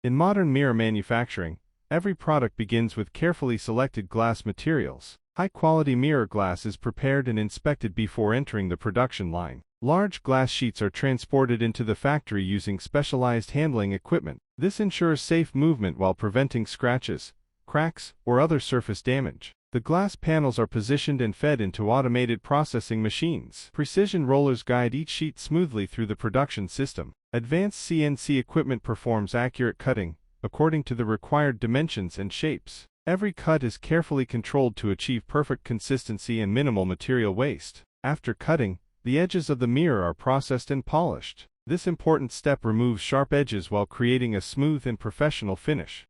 In modern mirror manufacturing, every product begins with carefully selected glass materials. High-quality mirror glass is prepared and inspected before entering the production line. Large glass sheets are transported into the factory using specialized handling equipment. This ensures safe movement while preventing scratches, cracks, or other surface damage. The glass panels are positioned and fed into automated processing machines. Precision rollers guide each sheet smoothly through the production system. Advanced CNC equipment performs accurate cutting, according to the required dimensions and shapes. Every cut is carefully controlled to achieve perfect consistency and minimal material waste. After cutting, the edges of the mirror are processed and polished. This important step removes sharp edges while creating a smooth and professional finish.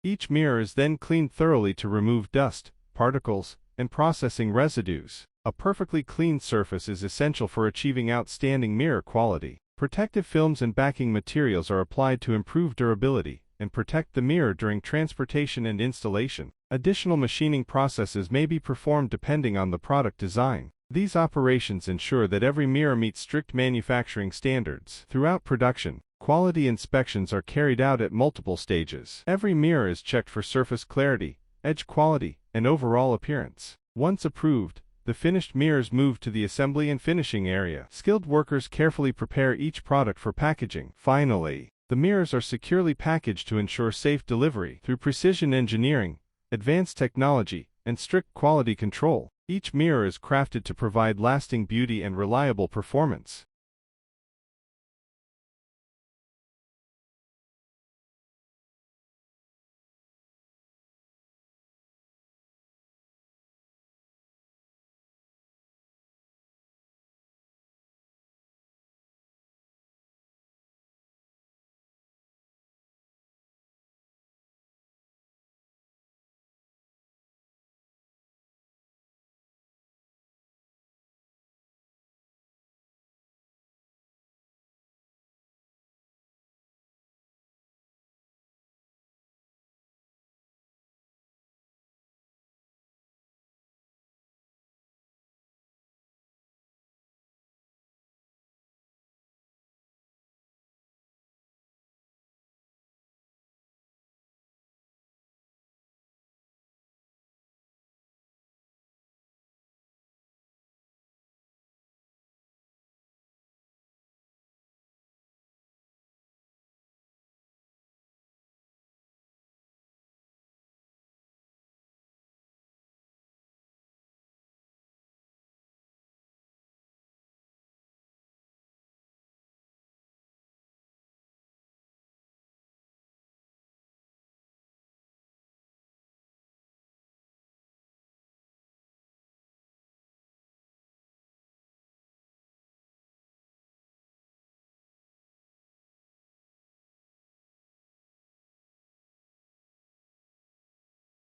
Each mirror is then cleaned thoroughly to remove dust, particles, and processing residues. A perfectly clean surface is essential for achieving outstanding mirror quality. Protective films and backing materials are applied to improve durability and protect the mirror during transportation and installation. Additional machining processes may be performed depending on the product design. These operations ensure that every mirror meets strict manufacturing standards. Throughout production, quality inspections are carried out at multiple stages. Every mirror is checked for surface clarity, edge quality, and overall appearance. Once approved, the finished mirrors move to the assembly and finishing area. Skilled workers carefully prepare each product for packaging. Finally, the mirrors are securely packaged to ensure safe delivery. Through precision engineering, advanced technology, and strict quality control, each mirror is crafted to provide lasting beauty and reliable performance.